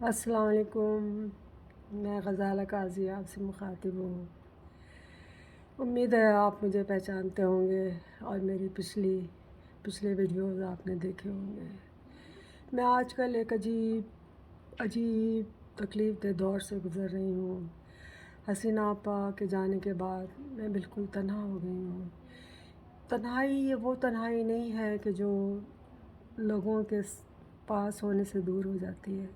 السلام علیکم۔ میں غزالہ قاضی آپ سے مخاطب ہوں۔ امید ہے آپ مجھے پہچانتے ہوں گے اور میری پچھلے ویڈیوز آپ نے دیکھے ہوں گے۔ میں آج کل ایک عجیب تکلیف دہ دور سے گزر رہی ہوں۔ حسینہ آپا کے جانے کے بعد میں بالکل تنہا ہو گئی ہوں۔ تنہائی یہ وہ تنہائی نہیں ہے کہ جو لوگوں کے پاس ہونے سے دور ہو جاتی ہے۔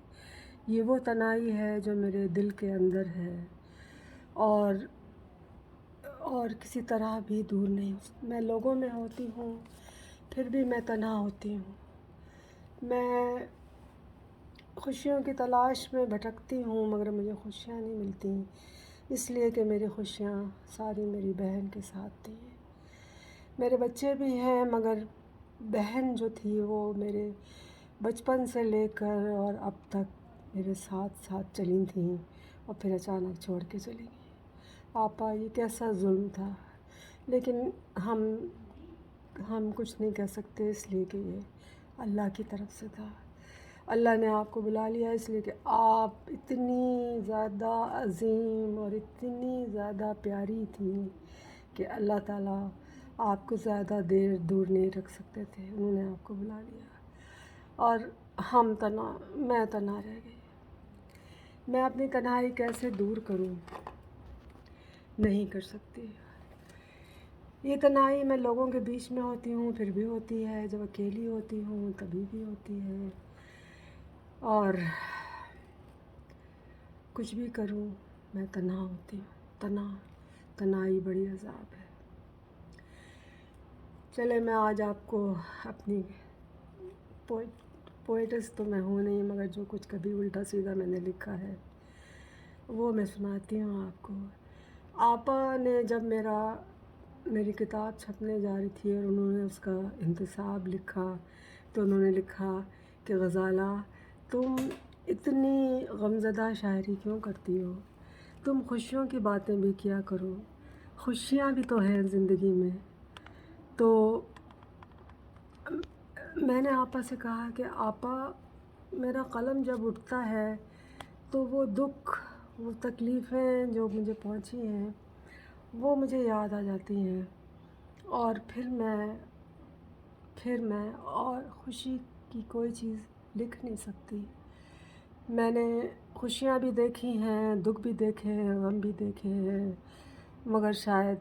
یہ وہ تنہائی ہے جو میرے دل کے اندر ہے اور کسی طرح بھی دور نہیں ہو سکتی۔ میں لوگوں میں ہوتی ہوں پھر بھی میں تنہا ہوتی ہوں۔ میں خوشیوں کی تلاش میں بھٹکتی ہوں مگر مجھے خوشیاں نہیں ملتی، اس لیے کہ میری خوشیاں ساری میری بہن کے ساتھ تھیں۔ میرے بچے بھی ہیں مگر بہن جو تھی وہ میرے بچپن سے لے کر اور اب تک میرے ساتھ چلی تھیں اور پھر اچانک چھوڑ کے چلی گئی۔ آپا یہ کیسا ظلم تھا، لیکن ہم کچھ نہیں کہہ سکتے اس لیے کہ یہ اللہ کی طرف سے تھا۔ اللہ نے آپ کو بلا لیا اس لیے کہ آپ اتنی زیادہ عظیم اور اتنی زیادہ پیاری تھیں کہ اللہ تعالیٰ آپ کو زیادہ دیر دور نہیں رکھ سکتے تھے۔ انہوں نے آپ کو بلا لیا اور میں تنہا رہ گئی۔ میں اپنی تنہائی کیسے دور کروں؟ نہیں کر سکتی۔ یہ تنہائی میں لوگوں کے بیچ میں ہوتی ہوں پھر بھی ہوتی ہے، جب اکیلی ہوتی ہوں تبھی بھی ہوتی ہے، اور کچھ بھی کروں میں تنہا ہوتی ہوں۔ تنہائی بڑی عذاب ہے۔ چلے میں آج آپ کو اپنی پوئٹس تو میں ہوں نہیں مگر جو کچھ کبھی الٹا سیدھا میں نے لکھا ہے وہ میں سناتی ہوں آپ کو۔ آپا نے جب میری کتاب چھپنے جا رہی تھی اور انہوں نے اس کا انتساب لکھا تو انہوں نے لکھا کہ غزالہ تم اتنی غمزدہ شاعری کیوں کرتی ہو؟ تم خوشیوں کی باتیں بھی کیا کرو، خوشیاں بھی تو ہیں زندگی میں۔ تو میں نے آپا سے کہا کہ آپا میرا قلم جب اٹھتا ہے تو وہ دکھ، وہ تکلیفیں جو مجھے پہنچی ہیں وہ مجھے یاد آ جاتی ہیں اور پھر میں اور خوشی کی کوئی چیز لکھ نہیں سکتی۔ میں نے خوشیاں بھی دیکھی ہیں، دکھ بھی دیکھے ہیں، غم بھی دیکھے ہیں، مگر شاید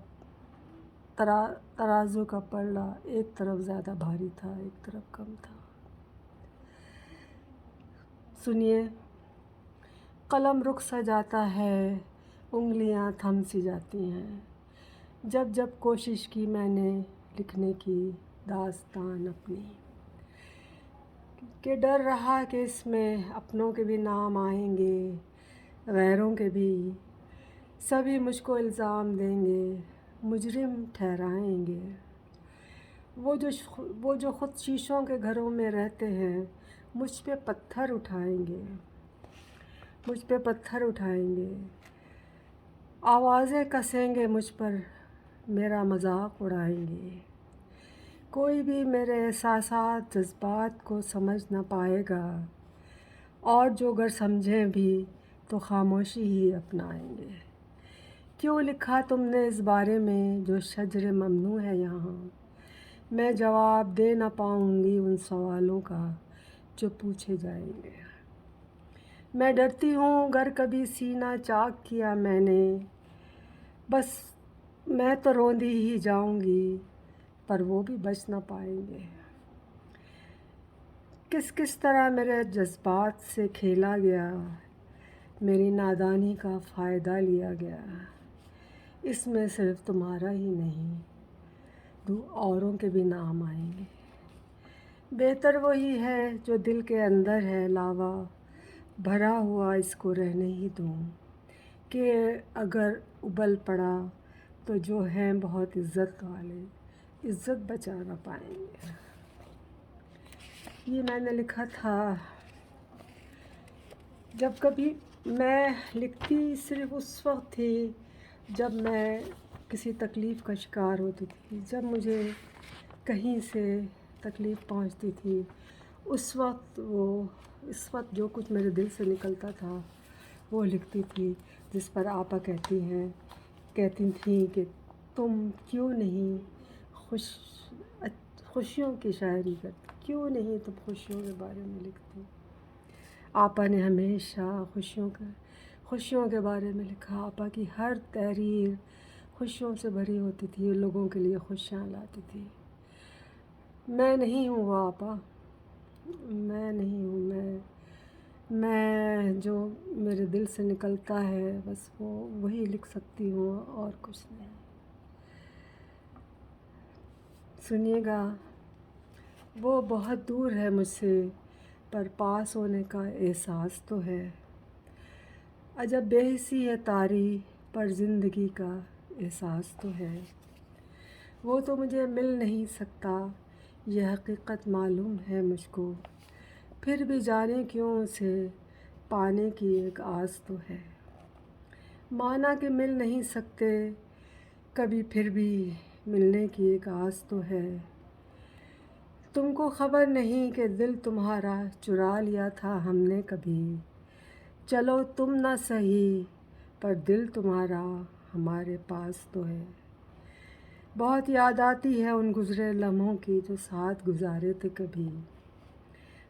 ترازو کا پلڑا ایک طرف زیادہ بھاری تھا ایک طرف کم تھا۔ سنیے، قلم رخ سجاتا ہے، انگلیاں تھم سی جاتی ہیں، جب کوشش کی میں نے لکھنے کی داستان اپنی، کہ ڈر رہا کہ اس میں اپنوں کے بھی نام آئیں گے، غیروں کے بھی، سبھی مجھ کو الزام دیں گے، مجرم ٹھہرائیں گے۔ وہ جو خود شیشوں کے گھروں میں رہتے ہیں مجھ پہ پتھر اٹھائیں گے، آوازیں کسیں گے مجھ پر، میرا مذاق اڑائیں گے۔ کوئی بھی میرے احساسات جذبات کو سمجھ نہ پائے گا، اور جو گر سمجھیں بھی تو خاموشی ہی اپنائیں گے۔ کیوں لکھا تم نے اس بارے میں جو شجر ممنوع ہے یہاں؟ میں جواب دے نہ پاؤں گی ان سوالوں کا جو پوچھے جائیں گے۔ میں ڈرتی ہوں گر کبھی سینہ چاک کیا میں نے، بس میں تو روندی ہی جاؤں گی پر وہ بھی بچ نہ پائیں گے۔ کس طرح میرے جذبات سے کھیلا گیا، میری نادانی کا فائدہ لیا گیا، اس میں صرف تمہارا ہی نہیں اوروں کے بھی نام آئیں گے۔ بہتر وہی ہے جو دل کے اندر ہے لاوا بھرا ہوا، اس کو رہنے ہی دوں، کہ اگر ابل پڑا تو جو ہیں بہت عزت والے عزت بچا نہ پائیں گے۔ یہ میں نے لکھا تھا۔ جب کبھی میں لکھتی صرف اس وقت تھی جب میں کسی تکلیف کا شکار ہوتی تھی، جب مجھے کہیں سے تکلیف پہنچتی تھی اس وقت وہ اس وقت جو کچھ میرے دل سے نکلتا تھا وہ لکھتی تھی، جس پر آپا کہتی تھیں کہ تم کیوں نہیں خوشیوں کی شاعری کرتی، کیوں نہیں تم خوشیوں کے بارے میں لکھتی۔ آپا نے ہمیشہ خوشیوں کے بارے میں لکھا۔ آپا کی ہر تحریر خوشیوں سے بھری ہوتی تھی، لوگوں کے لیے خوشیاں لاتی تھی۔ میں نہیں ہوں وہ آپا، میں نہیں ہوں، میں جو میرے دل سے نکلتا ہے بس وہی لکھ سکتی ہوں اور کچھ نہیں۔ سنیے گا، وہ بہت دور ہے مجھ سے پر پاس ہونے کا احساس تو ہے، عجب بے حسی ہے طاری پر زندگی کا احساس تو ہے، وہ تو مجھے مل نہیں سکتا یہ حقیقت معلوم ہے مجھ کو، پھر بھی جانے کیوں اسے پانے کی ایک آس تو ہے، مانا کہ مل نہیں سکتے کبھی پھر بھی ملنے کی ایک آس تو ہے، تم کو خبر نہیں کہ دل تمہارا چرا لیا تھا ہم نے کبھی، چلو تم نہ سہی پر دل تمہارا ہمارے پاس تو ہے، بہت یاد آتی ہے ان گزرے لمحوں کی جو ساتھ گزارے تھے کبھی،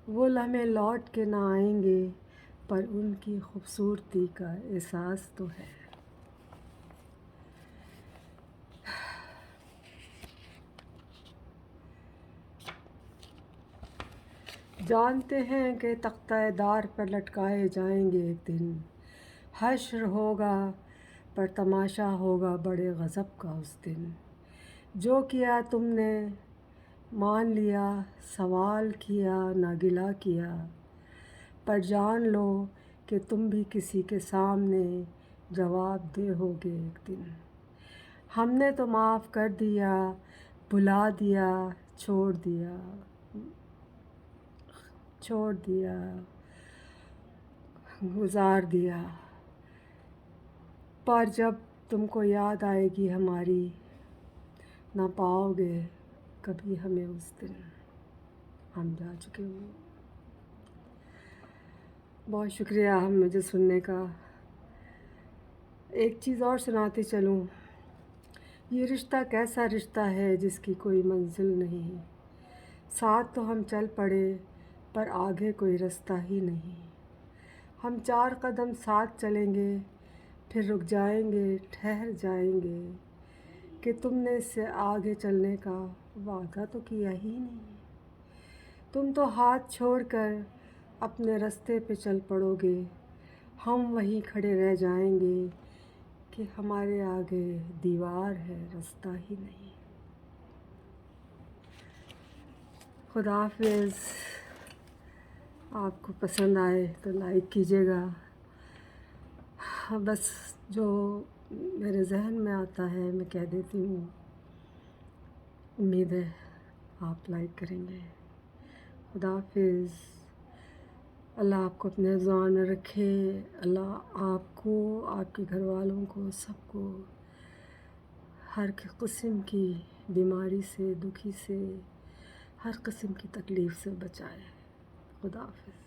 وہ لمحے لوٹ کے نہ آئیں گے پر ان کی خوبصورتی کا احساس تو ہے۔ جانتے ہیں کہ تختہ دار پر لٹکائے جائیں گے ایک دن، حشر ہوگا پر تماشا ہوگا بڑے غضب کا اس دن، جو کیا تم نے مان لیا، سوال کیا نہ گلہ کیا، پر جان لو کہ تم بھی کسی کے سامنے جواب دہ ہوگے ایک دن، ہم نے تو معاف کر دیا، بھلا دیا، چھوڑ دیا، گزار دیا، پر جب تم کو یاد آئے گی ہماری، نہ پاؤ گے کبھی ہمیں اس دن، ہم جا چکے ہوں۔ بہت شکریہ مجھے سننے کا۔ ایک چیز اور سناتے چلوں، یہ رشتہ کیسا رشتہ ہے جس کی کوئی منزل نہیں، ساتھ تو ہم چل پڑے پر آگے کوئی رستہ ہی نہیں، ہم 4 قدم ساتھ چلیں گے پھر رک جائیں گے، ٹھہر جائیں گے کہ تم نے اس سے آگے چلنے کا وعدہ تو کیا ہی نہیں، تم تو ہاتھ چھوڑ کر اپنے رستے پہ چل پڑو گے، ہم وہیں کھڑے رہ جائیں گے کہ ہمارے آگے دیوار ہے رستہ ہی نہیں۔ خدا حافظ۔ آپ کو پسند آئے تو لائک کیجیے گا، بس جو میرے ذہن میں آتا ہے میں کہہ دیتی ہوں، امید ہے آپ لائک کریں گے۔ خدا حافظ۔ اللہ آپ کو اپنے حفظان میں رکھے، اللہ آپ کو، آپ کے گھر والوں کو، سب کو ہر قسم کی بیماری سے، دکھی سے، ہر قسم کی تکلیف سے بچائے۔ خدا حافظ۔